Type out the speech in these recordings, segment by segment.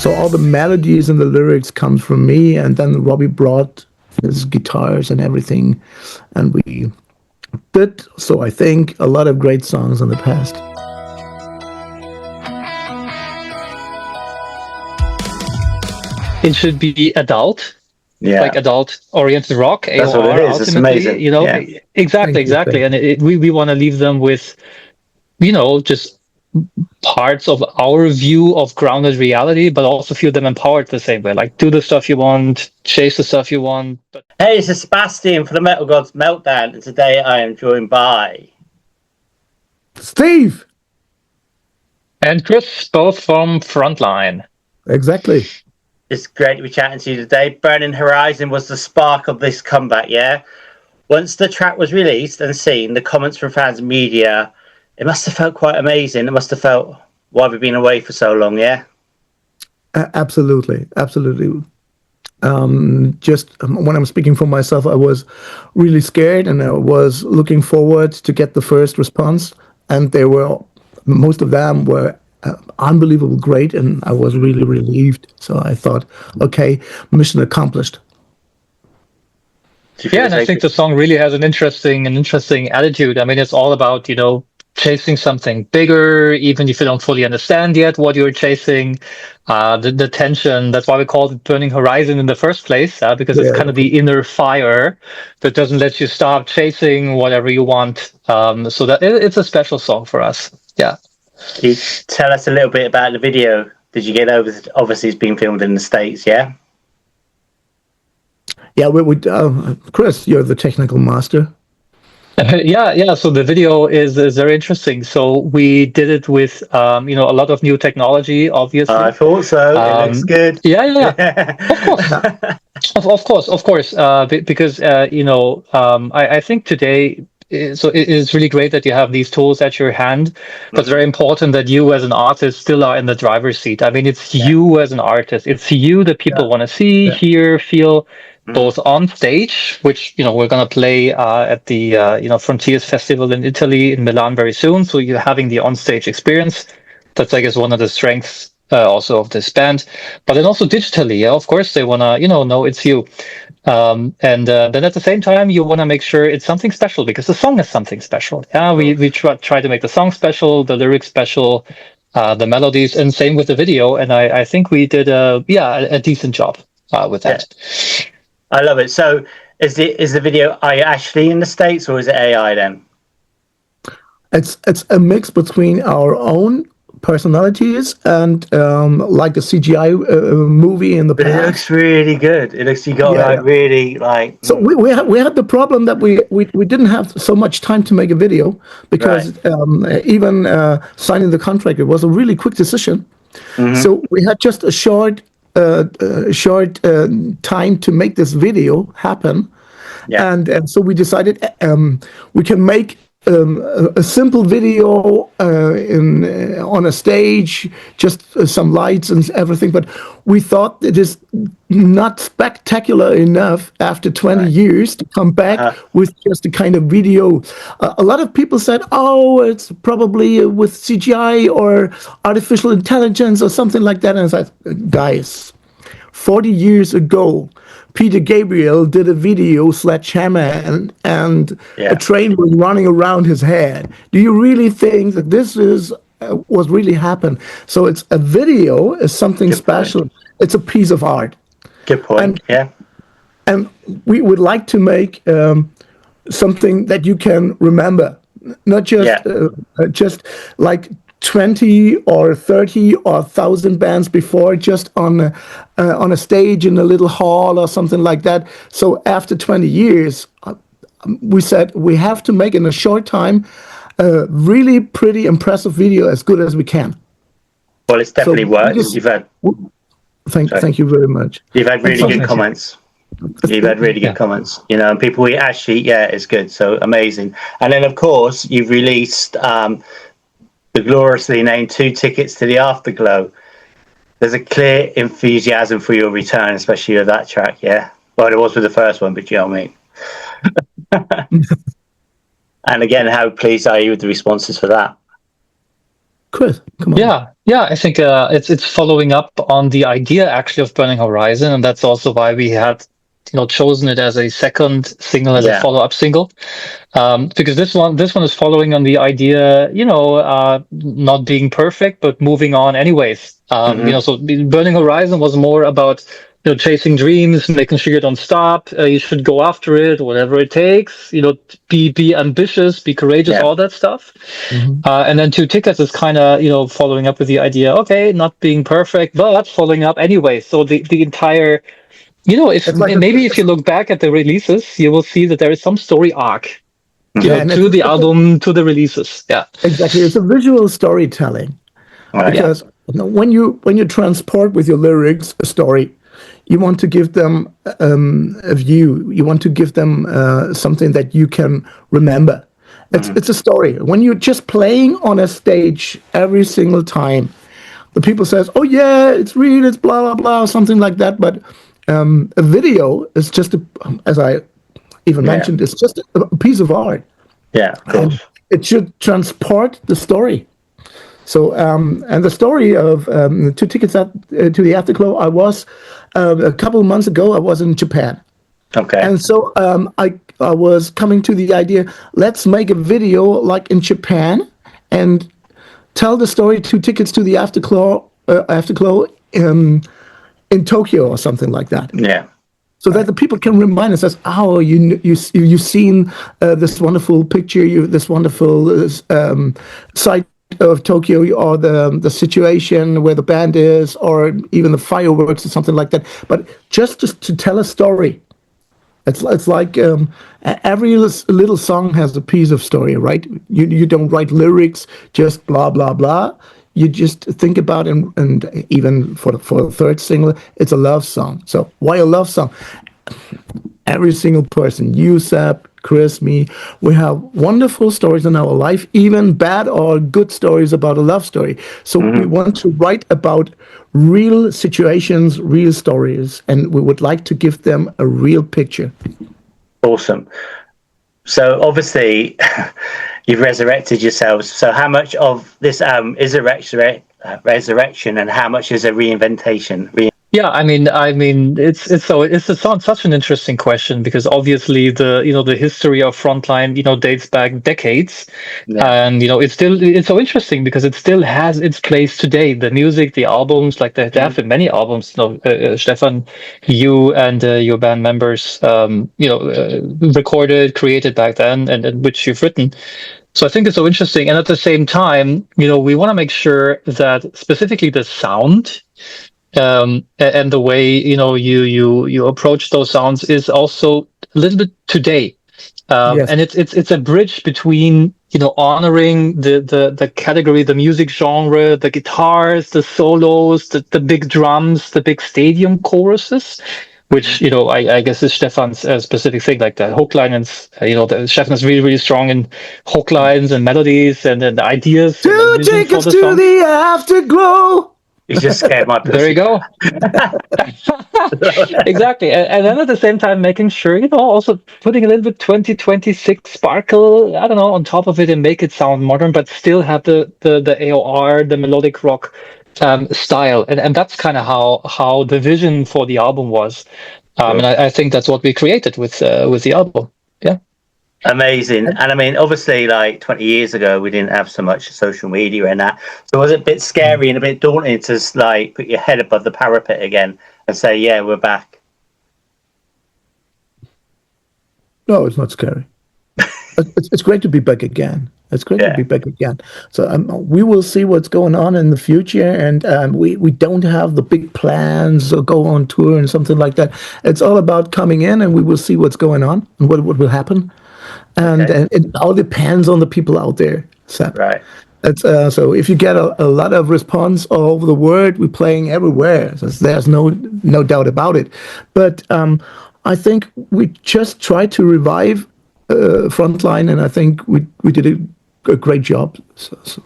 So all the melodies and the lyrics comes from me, and then Robbie brought his guitars and everything, and we did, so I think, a lot of great songs in the past. It should be adult, Yeah, like adult-oriented rock, that's AOR, what it is. It's ultimately, amazing. you know, Yeah. exactly. And we want to leave them with, you know, just parts of our view of grounded reality, but also feel them empowered the same way. Like, do the stuff you want, chase the stuff you want. But Hey, this is Sebastian for the Metal Gods Meltdown, and today I am joined by Steve! and Chris, both from Frontline. Exactly. It's great to be chatting to you today. Burning Horizon was the spark of this comeback, yeah? Once the track was released and seen, the comments from fans and media, it must have felt quite amazing. It must have felt, why have we been away for so long, yeah? Absolutely. Just when I'm speaking for myself, I was really scared, and I was looking forward to get the first response, and most of them were unbelievable great, and I was really relieved. So I thought, okay, mission accomplished. Yeah, and I think the song really has an interesting attitude. I mean, it's all about, you know, chasing something bigger, even if you don't fully understand yet what you're chasing. The tension, that's why we called it Burning Horizon in the first place, because it's kind of the inner fire that doesn't let you stop chasing whatever you want. So that it's a special song for us. Yeah. Can you tell us a little bit about the video? Did you get over? Obviously, it's been filmed in the States, yeah? Yeah, Chris, you're the technical master. Yeah. So the video is very interesting. So we did it with, you know, a lot of new technology, obviously. I thought so. It looks good. Yeah. Of course. Because, you know, I think today, so it is really great that you have these tools at your hand, but it's very important that you as an artist still are in the driver's seat. I mean, it's you as an artist. It's you that people want to see, hear, feel, both on stage, which, you know, we're going to play at the, you know, Frontiers Festival in Italy, in Milan very soon. So you're having the on-stage experience. That's, I guess, one of the strengths also of this band. But then also digitally, yeah, of course, they want to, you know it's you. And then at the same time, you want to make sure it's something special, because the song is something special. Yeah, we try to make the song special, the lyrics special, the melodies, and same with the video. And I think we did a decent job with that. Yeah. I love it. So is the video, are you actually in the States, or is it AI then? It's a mix between our own personalities and like a CGI movie in the past. It looks really good. It looks, you got really like. So we had the problem that we didn't have so much time to make a video, because even signing the contract, it was a really quick decision. So we had just a short time to make this video happen, and so we decided we can make a simple video on a stage, just some lights and everything, but we thought it is not spectacular enough after 20 years to come back with just a kind of video. A lot of people said, oh, it's probably with CGI or artificial intelligence or something like that, and I said, guys, 40 years ago, Peter Gabriel did a video, Sledgehammer, and a train was running around his head. Do you really think that this is was really happened? So it's a video, is something special. It's a piece of art. Good point. And we would like to make something that you can remember, not just just like 20 or 30 or 1,000 bands before, just on a stage in a little hall or something like that. So after 20 years, we said we have to make in a short time a really pretty impressive video, as good as we can. Well, it's definitely worked. You've had thank you very much. You've had really good comments. You've had really good comments, you know, and people actually, it's good. So amazing. And then of course you've released the gloriously named 2 tickets to the Afterglow. There's a clear enthusiasm for your return, especially with that track, Well, it was with the first one, but you know what I mean. And again, how pleased are you with the responses for that? Chris, come on. Yeah. I think it's following up on the idea actually of Burning Horizon, and that's also why we had chosen it as a second single, as a follow-up single, because this one is following on the idea, not being perfect but moving on anyways. So Burning Horizon was more about chasing dreams, making sure you don't stop, you should go after it, whatever it takes, be ambitious, be courageous, all that stuff. And then Two Tickets is kind of following up with the idea, okay, not being perfect but following up anyway. So the entire, if you look back at the releases, you will see that there is some story arc to the album, to the releases. Yeah, exactly. It's a visual storytelling, because when you transport with your lyrics a story, you want to give them a view. You want to give them something that you can remember. It's a story. When you're just playing on a stage every single time, the people says, "Oh yeah, it's real, it's blah blah blah," something like that. But a video is just, as I even mentioned, it's just a piece of art. Yeah, of course. It should transport the story. So, and the story of Two Tickets to the Afterglow, I was a couple of months ago, I was in Japan. Okay. And so I was coming to the idea, let's make a video like in Japan and tell the story Two Tickets to the Afterglow in Tokyo or something like that. Yeah. So that the people can remind us, oh, you've seen this wonderful picture, this wonderful site of Tokyo, or the situation where the band is, or even the fireworks or something like that. But just to tell a story. It's like every little song has a piece of story, right? You don't write lyrics, just blah, blah, blah. You just think about it, and even for the third single, it's a love song. So why a love song? Every single person, you, Seb, Chris, me, we have wonderful stories in our life, even bad or good stories about a love story. So we want to write about real situations, real stories, and we would like to give them a real picture. Awesome. So obviously, you've resurrected yourselves. So how much of this is a resurrection, and how much is a reinventation? Yeah, I mean, it's such an interesting question, because obviously the history of Frontline dates back decades, and it's so interesting because it still has its place today. The music, the albums, like there have been many albums. Stephan, you and your band members, recorded, created back then, and which you've written. So I think it's so interesting, and at the same time, we want to make sure that specifically the sound. And the way you approach those sounds is also a little bit today, and it's a bridge between honoring the category, the music genre, the guitars, the solos, the big drums, the big stadium choruses, which I guess is Stephan's specific thing, like the hook line, and Stephan is really strong in hook lines and melodies and the ideas. Two tickets to the Afterglow. You just scared my pussy. There you go. Exactly. And then at the same time, making sure, also putting a little bit 2026 sparkle, I don't know, on top of it, and make it sound modern, but still have the AOR, the melodic rock style. And that's kind of how the vision for the album was. And I think that's what we created with the album. Yeah. Amazing. And I mean, obviously, like 20 years ago, we didn't have so much social media and that. So was it a bit scary and a bit daunting to like put your head above the parapet again and say, yeah, we're back? No, it's not scary. It's great to be back again. It's great to be back again. So we will see what's going on in the future, and we don't have the big plans or go on tour and something like that. It's all about coming in, and we will see what's going on and what will happen. And it all depends on the people out there. So, right. It's, so if you get a lot of response all over the world, we're playing everywhere. So there's no doubt about it. But I think we just tried to revive Frontline, and I think we did a great job. So.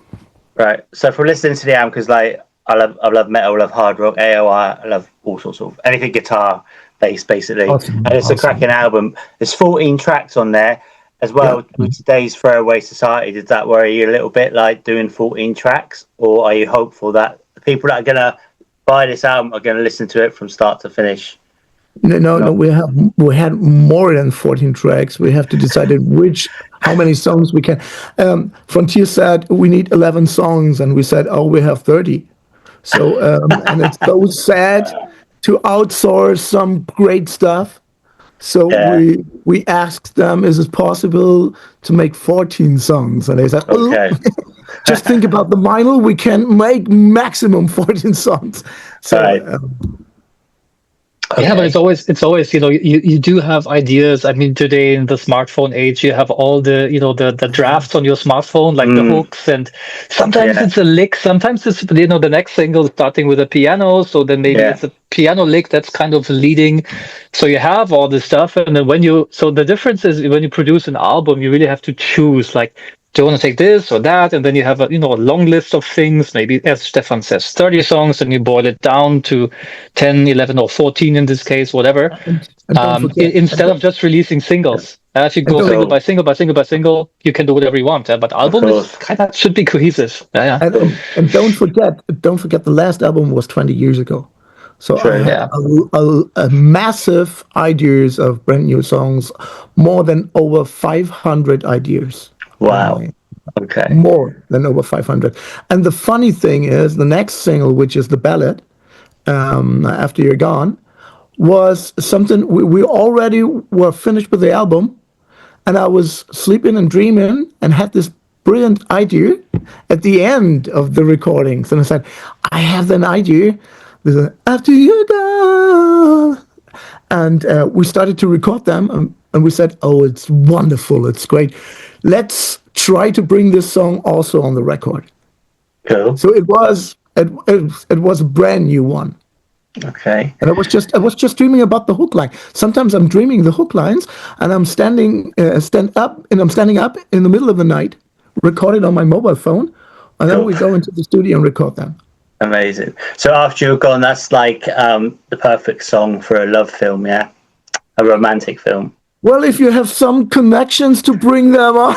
Right. So for listening to the album, because like I love metal, I love hard rock, AOR, I love all sorts of anything guitar based, basically. Awesome. And it's a cracking album. There's 14 tracks on there. as well, with today's throwaway society, does that worry you a little bit, like doing 14 tracks? Or are you hopeful that the people that are going to buy this album are going to listen to it from start to finish? No. We had more than 14 tracks. We have to decide how many songs we can. Frontier said we need 11 songs, and we said, oh, we have 30. So and it's so sad to outsource some great stuff. So we asked them, is it possible to make 14 songs? And they said, okay. Just think about the vinyl. We can make maximum 14 songs. So. Right. Yeah, but it's always, you do have ideas. I mean, today in the smartphone age, you have all the, the drafts on your smartphone, like the hooks, and sometimes it's a lick, sometimes it's, the next single starting with a piano. So then maybe it's a piano lick that's kind of leading. So you have all this stuff. And then so the difference is when you produce an album, you really have to choose, like, do you want to take this or that? And then you have a long list of things, maybe, as Stephan says, 30 songs, and you boil it down to 10, 11, or 14 in this case, whatever. Instead of just releasing singles. If you go single by single by single by single, you can do whatever you want. But album should be cohesive. And don't forget, the last album was 20 years ago. So I had a massive ideas of brand new songs, more than over 500 ideas. Wow. Okay. More than over 500. And the funny thing is, the next single, which is the ballad, After You're Gone, was something we already were finished with the album, and I was sleeping and dreaming and had this brilliant idea at the end of the recordings. And I said, I have an idea. There's After You're Gone. And we started to record them, and we said, oh, it's wonderful, it's great. Let's try to bring this song also on the record. Cool. So it was a brand new one. Okay. And I was just dreaming about the hook line. Sometimes I'm dreaming the hook lines, and I'm standing up in the middle of the night, recorded on my mobile phone, and then we go into the studio and record them. Amazing. So After You're Gone, that's like the perfect song for a love film, yeah? A romantic film. Well, if you have some connections to bring them on.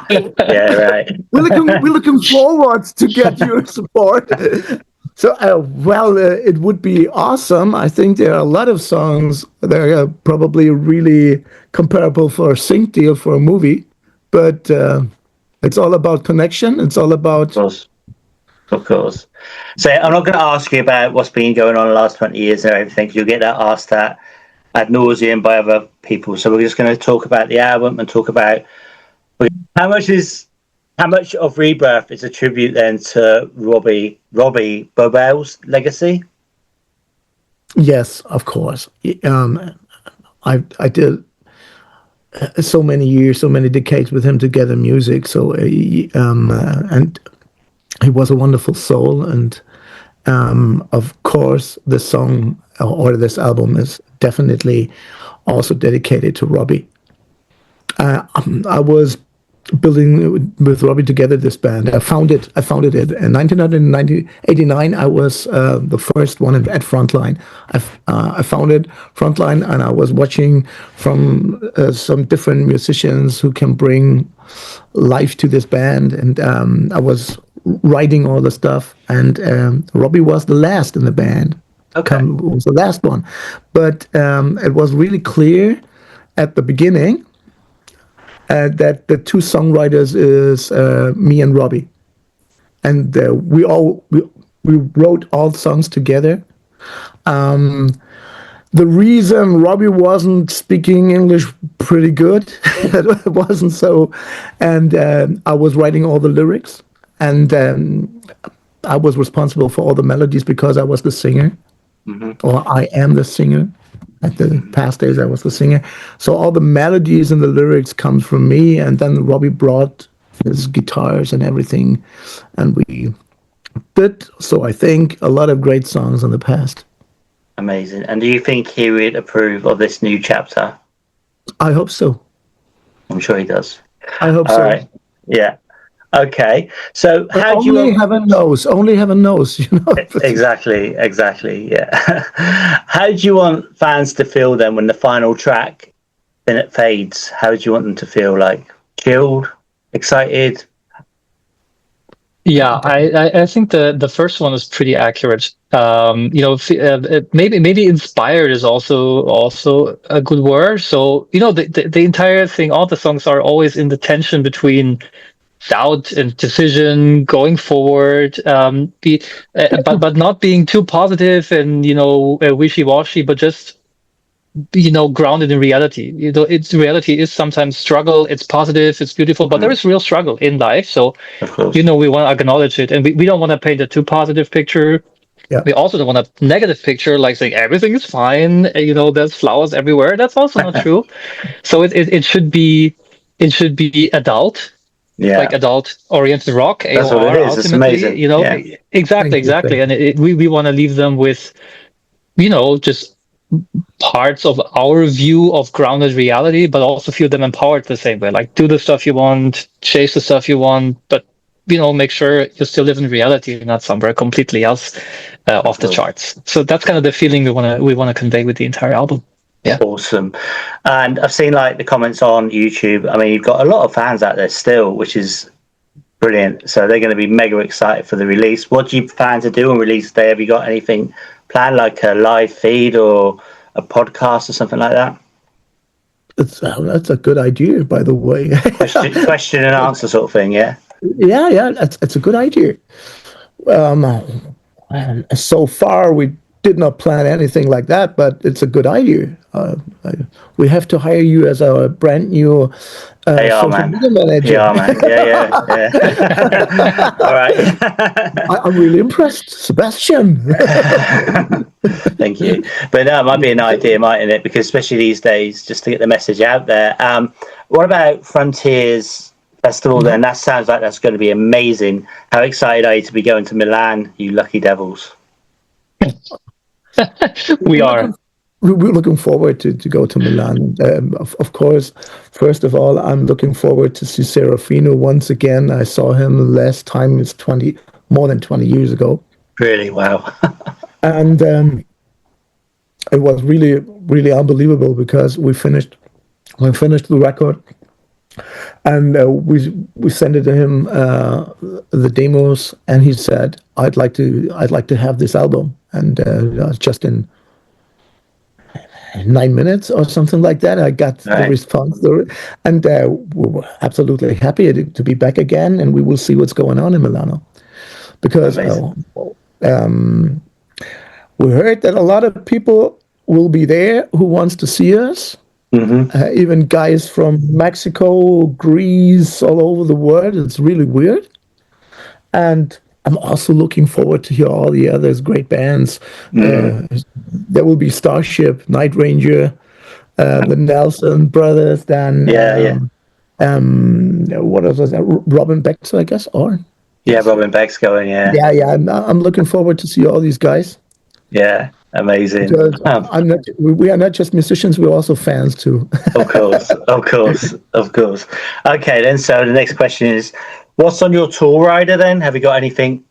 Yeah, right. We're looking forward to get your support. So, it would be awesome. I think there are a lot of songs that are probably really comparable for a sync deal for a movie. But it's all about connection. It's all about... Of course. So I'm not going to ask you about what's been going on the last 20 years and everything, because you'll get that asked at ad nauseum by other people. So we're just going to talk about the album and talk about how much of Rebirth is a tribute then to Robbie Bobel's legacy. Yes, of course. I did so many years, so many decades with him together, music. So and he was a wonderful soul, and of course, this song or this album is definitely also dedicated to Robbie. I was building with Robbie together this band. I founded it in 1989. I was the first one at Frontline. I founded Frontline, and I was watching from some different musicians who can bring life to this band, and I was writing all the stuff, and Robbie was the last in the band. Okay. Was the last one, but it was really clear at the beginning that the two songwriters is me and Robbie, and we wrote all songs together. The reason Robbie wasn't speaking English pretty good, it wasn't so, and I was writing all the lyrics, and I was responsible for all the melodies because I was the singer, or I am the singer. At the past days, I was the singer. So all the melodies and the lyrics come from me, and then Robbie brought his guitars and everything, and we did, so I think, a lot of great songs in the past. Amazing. And do you think he would approve of this new chapter? I hope so. I'm sure he does. I hope so. All right. Yeah. Okay. So but how do you... Only heaven knows, you know. Exactly, yeah. How do you want fans to feel then when the final track then it fades, how do you want them to feel? Like chilled, excited? Yeah, I think the first one is pretty accurate. Maybe inspired is also a good word. So the entire thing, all the songs are always in the tension between doubt and decision, going forward, but not being too positive and wishy-washy, but just grounded in reality. Reality is sometimes struggle. It's positive, it's beautiful, but there is real struggle in life. So Of course. we want to acknowledge it, and we don't want to paint a too positive picture. Yeah. We also don't want a negative picture, like saying everything is fine. There's flowers everywhere. That's also not true. So it should be adult. Yeah. Like adult-oriented rock, That's AOR, what it is. It's amazing. Yeah. Exactly. And we want to leave them with, just parts of our view of grounded reality, but also feel them empowered the same way. Like, do the stuff you want, chase the stuff you want, but make sure you still live in reality, not somewhere completely else off the charts. So that's kind of the feeling we want to convey with the entire album. Yeah. Awesome. And I've seen like the comments on YouTube. I mean, you've got a lot of fans out there still, which is brilliant. So they're going to be mega excited for the release. What do you plan to do on release day? Have you got anything planned, like a live feed or a podcast or something like that? That's a good idea, by the way. question and answer sort of thing, yeah? Yeah, that's a good idea. So far, we did not plan anything like that, but it's a good idea. We have to hire you as our brand new social media manager. Yeah, man. Yeah. All right. I'm really impressed, Sebastian. Thank you. But that might be an idea, mightn't it? Because especially these days, just to get the message out there. What about Frontiers Festival then? That sounds like that's going to be amazing. How excited are you to be going to Milan, you lucky devils? We're looking forward to go to Milan. Of course, first of all, I'm looking forward to see Serafino once again. I saw him last time, it's more than 20 years ago. Really? Wow. And it was really, really unbelievable because we finished the record, and we sent it to him the demos, and he said, I'd like to have this album, and just in 9 minutes or something like that, I got the response, and we were absolutely happy to be back again, and we will see what's going on in Milano, because we heard that a lot of people will be there who wants to see us. Mm-hmm. Even guys from Mexico, Greece, all over the world. It's really weird. And I'm also looking forward to hear all the others great bands. There will be Starship, Night Ranger, the Nelson Brothers, then what else was that? Robin Beck's, I guess, or Robin Beck's going. Yeah. I'm looking forward to see all these guys. Yeah, amazing. We are not just musicians; we're also fans too. Of course. Okay, then. So the next question is, what's on your tour rider then? Have you got anything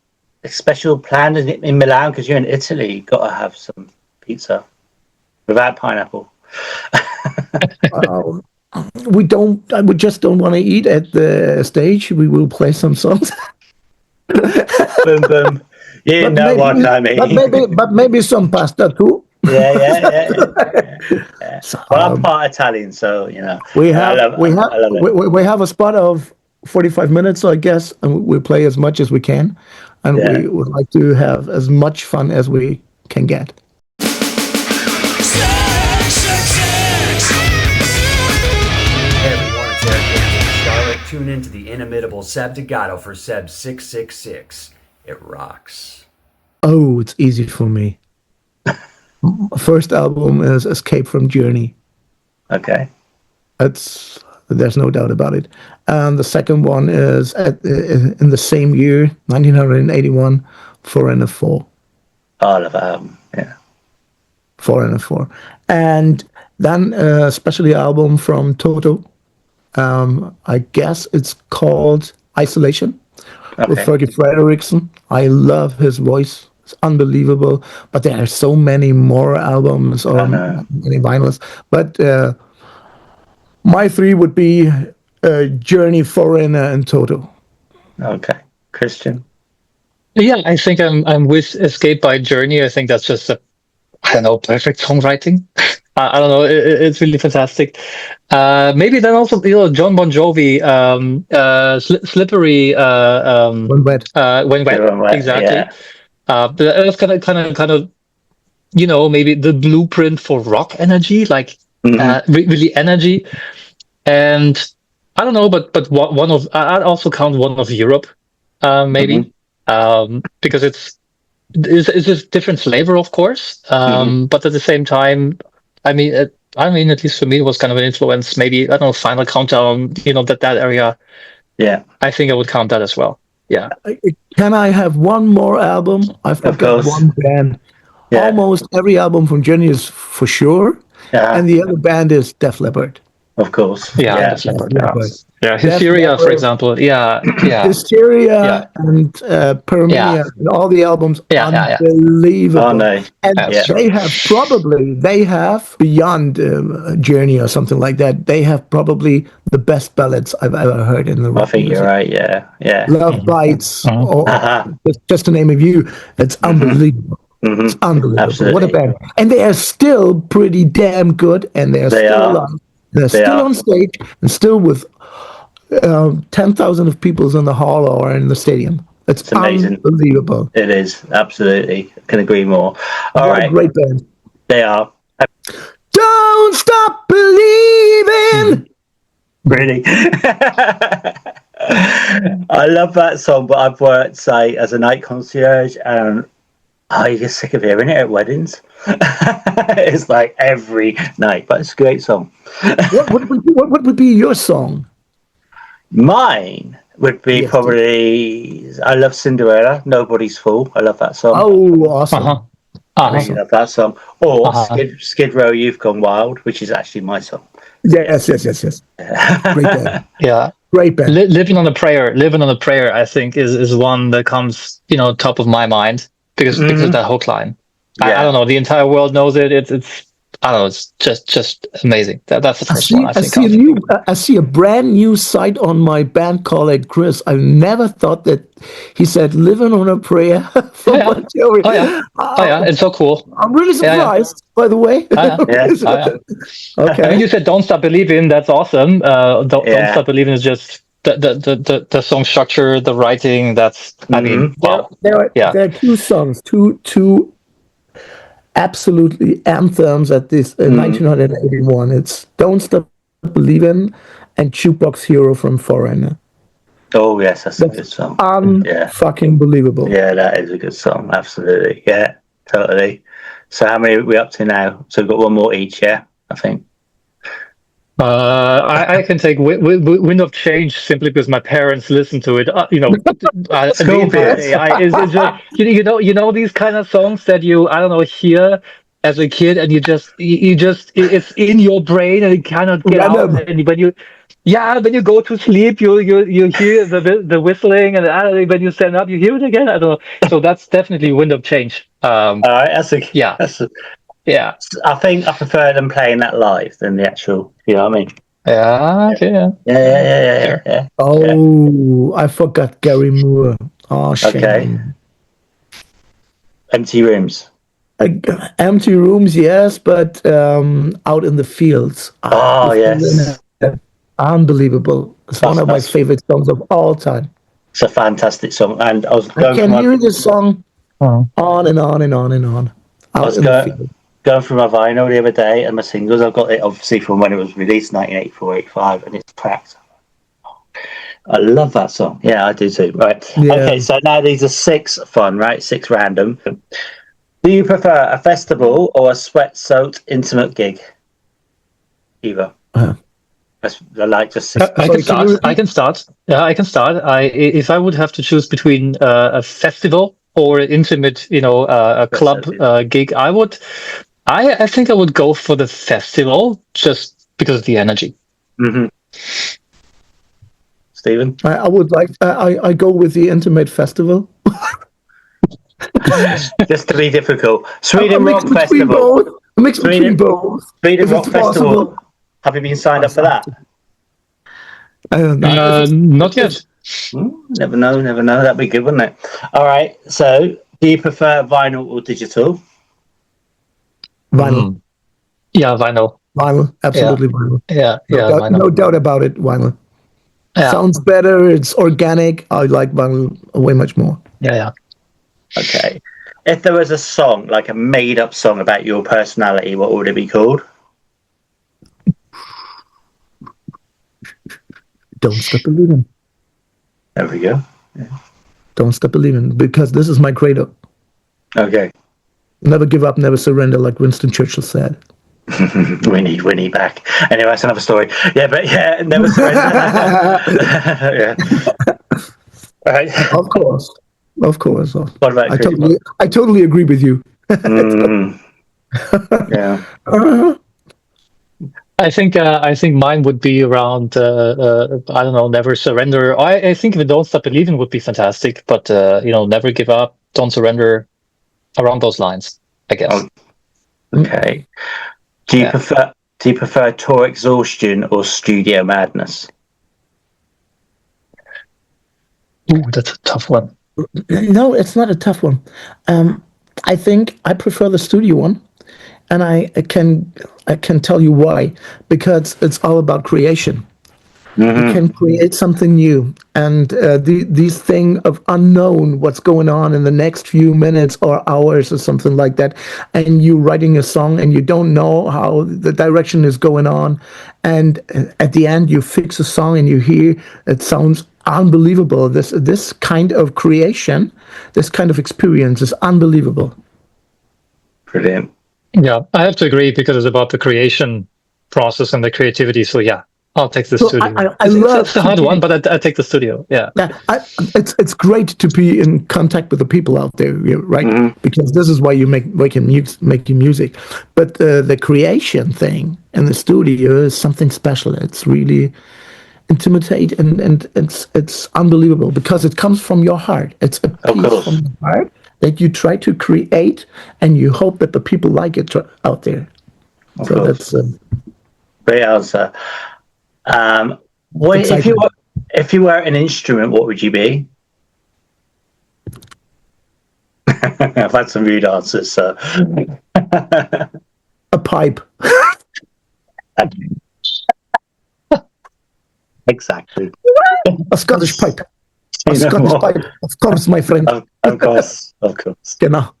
special planned in Milan? Because you're in Italy, you've got to have some pizza without pineapple. We just don't want to eat at the stage. We will play some songs. Boom, boom. You know what I mean. But maybe some pasta too. Yeah. Well, I'm part Italian, so we have a spot of 45 minutes, I guess, and we play as much as we can, and we would like to have as much fun as we can get. Hey everyone, it's Eric from Charlotte. Tune in to the inimitable Seb Di Gatto for Seb 666. It rocks. Oh, it's easy for me. First album is Escape from Journey. Okay. There's no doubt about it. And the second one is in the same year, 1981, 4 and a 4. Oh, I love that album. Yeah. 4 and a 4. And then especially album from Toto. I guess it's called Isolation. Okay. With Fergie Frederiksen. I love his voice. It's unbelievable. But there are so many more albums or many vinyls. But My 3 would be Journey, Foreigner, and Toto. Okay, Christian. Yeah, I think I'm with Escape by Journey. I think that's just perfect songwriting. I don't know. It's really fantastic. Maybe then also, John Bon Jovi, Slippery, When Wet. When Wet, exactly. Yeah. That's kind of, maybe the blueprint for rock energy, like really energy. And I don't know, but one of, I'd also count one of Europe, maybe, because it's a different flavor, of course. But at the same time, I mean, at least for me, it was kind of an influence. Maybe, I don't know, Final Countdown, that area. Yeah. I think I would count that as well. Yeah. Can I have one more album? I've got one band. Yeah. Almost every album from Journey is for sure. Yeah. And the other band is Def Leppard. Of course. Yeah. Def Leppard. Yeah. Hysteria, for example. Yeah. Hysteria and Permia and all the albums. Unbelievable. Oh, no. And they have beyond Journey or something like that. They have probably the best ballads I've ever heard in the rock I think music. You're right. Yeah. Love Bites, or just to name a few. It's unbelievable. It's unbelievable. Absolutely. What a band. And they are still pretty damn good, and they're still alive. They're still on stage and still with 10,000 of people in the hall or in the stadium. It's amazing. Unbelievable. It is. Absolutely. I can agree more. All right. A great band. They are. Don't stop believing. Really? I love that song, but I've worked, say, as a night concierge, and you get sick of hearing it at weddings. It's like every night, but it's a great song. What would be your song? Mine would be probably, I love Cinderella, Nobody's Fool. I love that song. Oh, awesome. I love that song. Or Skid Row, You've Gone Wild, which is actually my song. Yes. Great band. Yeah. Great band. Living on a Prayer, I think is one that comes, top of my mind because of that hook line. I don't know. The entire world knows it. It's I don't know. It's just amazing. That's the first one I think. I see a brand new site on my band colleague Chris. I never thought that he said "Living on a Prayer" from Bon Jovi. Oh yeah, it's so cool. I'm really surprised, by the way. Okay. I mean, you said "Don't Stop Believing." That's awesome. Don't Stop Believing is just the song structure, the writing. That's I mean, wow. There are two songs, two absolutely anthems at this 1981. It's "Don't Stop Believin'" and "Jukebox Hero" from Foreigner. Oh yes, that's a good song. Fucking believable. Yeah, that is a good song. Absolutely. Yeah, totally. So how many are we up to now? So we've got one more each, yeah, I think. I can take Wind of Change simply because my parents listen to it. You know these kind of songs that you hear as a kid, and you just it's in your brain and you cannot get out. And when you go to sleep, you hear the whistling, and when you stand up, you hear it again. I don't know. So that's definitely Wind of Change. All right, yeah. I think I prefer them playing that live than the actual. You know what I mean? Yeah. Oh, I forgot Gary Moore. Oh, shame. Okay. Empty Rooms. Empty Rooms, yes, but Out in the Fields. Oh, yes. Unbelievable. It's one of my favorite songs of all time. It's a fantastic song, and I can hear this song on and on and on and on. Going through my vinyl the other day and my singles. I've got it obviously from when it was released, 1984, 85, and it's cracked. I love that song. Yeah, I do too. Right. Yeah. Okay, so now these are 6 fun, right? 6 random. Do you prefer a festival or a sweat-soaked intimate gig? Either. I like just. I can start. Yeah, I can start. If I would have to choose between a festival or an intimate, a club gig, I think I would go for the festival just because of the energy. Mm-hmm. Stephen? I would like. I go with the intimate festival. Just to be difficult. Sweden Rock Festival. A mix between both. Sweden Rock Festival. Have you been signed up for that? Not yet. Never know. That'd be good, wouldn't it? All right. So, do you prefer vinyl or digital? Vinyl. Yeah, vinyl. Vinyl, absolutely vinyl. Yeah, vinyl. No doubt about it, vinyl. Yeah. Sounds better, it's organic. I like vinyl way much more. Yeah. Okay. If there was a song, like a made-up song about your personality, what would it be called? Don't Stop Believing. There we go. Yeah. Don't Stop Believing, because this is my credo. Okay. Never give up, never surrender, like Winston Churchill said. Winnie back. Anyway, that's another story. Yeah, but yeah, never surrender. Yeah. Right. Of course. What about I totally agree with you. Yeah. I think mine would be around I don't know, never surrender. I think even Don't Stop Believing would be fantastic, but never give up, don't surrender, around those lines, I guess. Oh, okay. Do you prefer tour exhaustion or studio madness? Ooh, that's a tough one. No, it's not a tough one. I think I prefer the studio one, and I can tell you why. Because it's all about creation. Mm-hmm. You can create something new, and these thing of unknown, what's going on in the next few minutes or hours or something like that, and you writing a song and you don't know how the direction is going on, and at the end you fix a song and you hear it sounds unbelievable. This kind of creation, this kind of experience is unbelievable. Brilliant. Yeah, I have to agree, because it's about the creation process and the creativity. So yeah, I'll take the studio. I love it's a hard one, but I take the studio. Yeah. It's great to be in contact with the people out there, right? Mm-hmm. Because this is why you making music. But the creation thing in the studio is something special. It's really intimate, and it's unbelievable, because it comes from your heart. It's a piece from your heart that you try to create, and you hope that the people like it out there. So that's great answer. If you were an instrument, what would you be? I've had some rude answers, so a pipe. Exactly. A Scottish pipe. A Scottish pipe. Of course, my friend. Of course. Genau.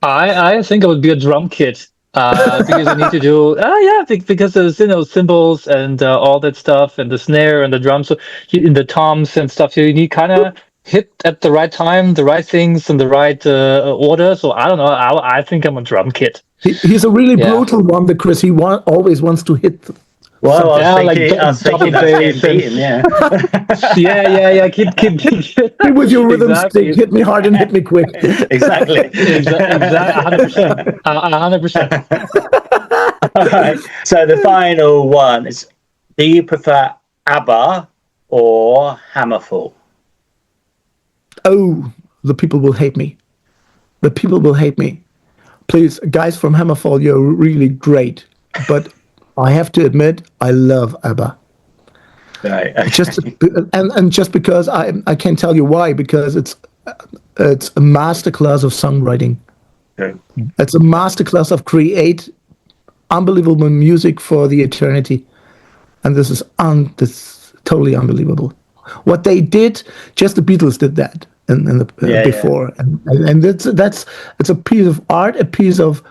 I think it would be a drum kit. Because you need to do because there's cymbals and all that stuff, and the snare and the drums, so in the toms and stuff, you need kind of hit at the right time, the right things in the right order. So I don't know, I think I'm a drum kit. He's a really brutal one, because he always wants to hit Well, I was thinking that's beaten, yeah. yeah. Keep with your rhythm stick. Hit me hard and hit me quick. Exactly. 100%. 100%. All right. So the final one is: do you prefer ABBA or Hammerfall? Oh, the people will hate me. Please, guys from Hammerfall, you're really great, but I have to admit, I love ABBA. Right. Just because I can't tell you why, because it's a masterclass of songwriting. Okay. It's a masterclass of create unbelievable music for the eternity, and this is totally unbelievable. What they did, just the Beatles did that before, and it's a piece of art, a piece of.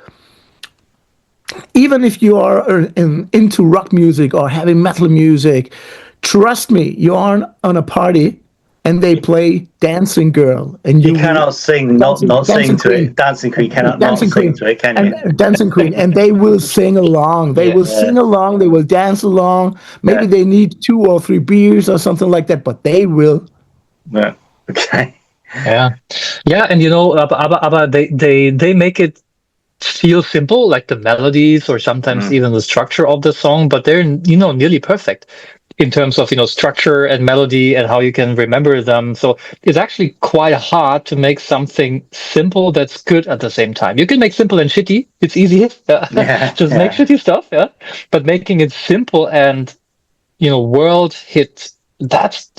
Even if you are into rock music or heavy metal music, trust me, you are on a party and they play Dancing Girl, and you cannot sing, not sing to it. Dancing Queen cannot not sing to it, can you? Dancing Queen, and they will sing along. They will sing along. They will dance along. Maybe they need 2 or 3 beers or something like that, but they will. Yeah. Okay. Yeah, and ABBA, they make it feel simple, like the melodies or sometimes even the structure of the song, but they're nearly perfect. in terms of, structure and melody and how you can remember them. So it's actually quite hard to make something simple that's good at the same time. You can make simple and shitty. It's easy. Just make shitty stuff. Yeah. But making it simple and, world hit, that's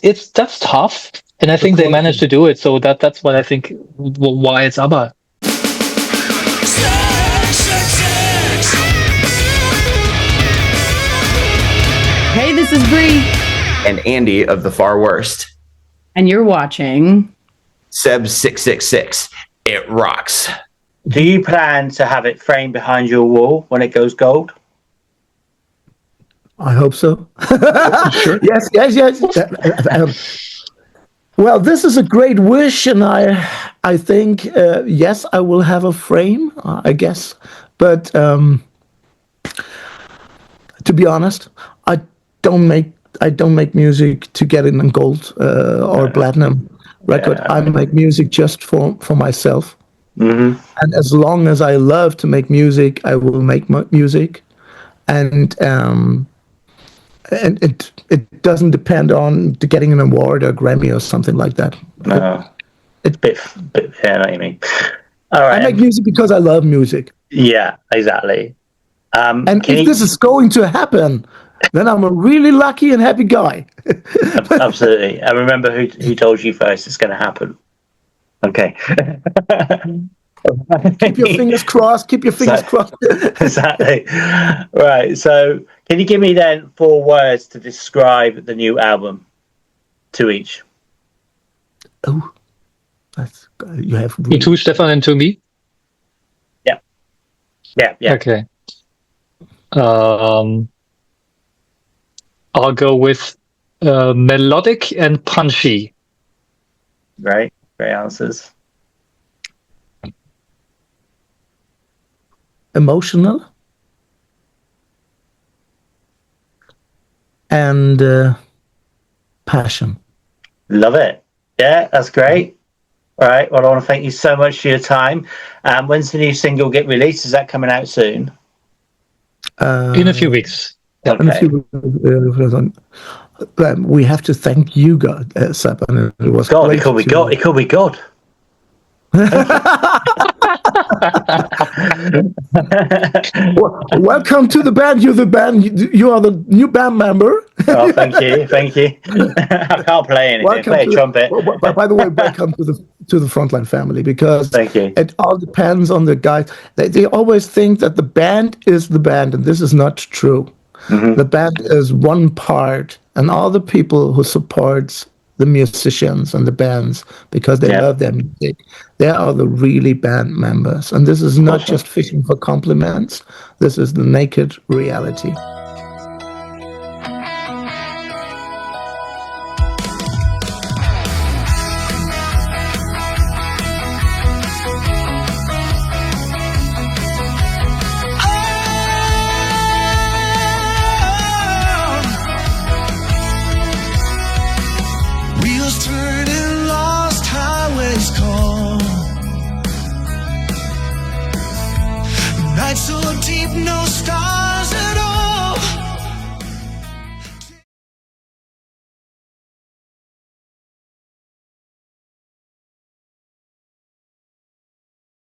tough. And I think they managed to do it. So that's what I think why it's ABBA. Hey, this is Bree. And Andy of The Far Worst. And you're watching Seb 666. It rocks. Do you plan to have it framed behind your wall when it goes gold? I hope so. Sure. Yes. Well, this is a great wish, and I think yes, I will have a frame, I guess. But to be honest, I don't make music to get it in gold or platinum record. I make music just for myself. Mm-hmm. And as long as I love to make music, I will make music, and it doesn't depend on getting an award or Grammy or something like that. No, it's bit yeah, I know what you mean. All right, I make music because I love music. Yeah, exactly. And if this is going to happen, then I'm a really lucky and happy guy. Absolutely. I remember who told you first it's going to happen. Okay. Keep your fingers crossed. Keep your fingers crossed. Exactly. Right. So, can you give me then 4 words to describe the new album? 2 each. Oh, that's you have. You two, Stefan, and to me. Yeah. Okay. I'll go with melodic and punchy. Right. Great answers. Emotional and passion. Love it. Yeah, that's great. All right. Well, I want to thank you so much for your time. When's the new single get released? Is that coming out soon? In a few weeks. Okay. We have to thank you, God, Seb. And it was God, great it could be God. It could be God. Welcome to the band. You're the band. You are the new band member. Oh, thank you. I can't play anything. I play a trumpet. By the way, welcome to the Frontline family, because Thank you. It all depends on the guys. They always think that the band is the band, and this is not true. Mm-hmm. The band is one part, and all the people who supports the musicians and the bands because they love their music, they are the really band members. And this is not just fishing for compliments. This is the naked reality. So deep, no stars.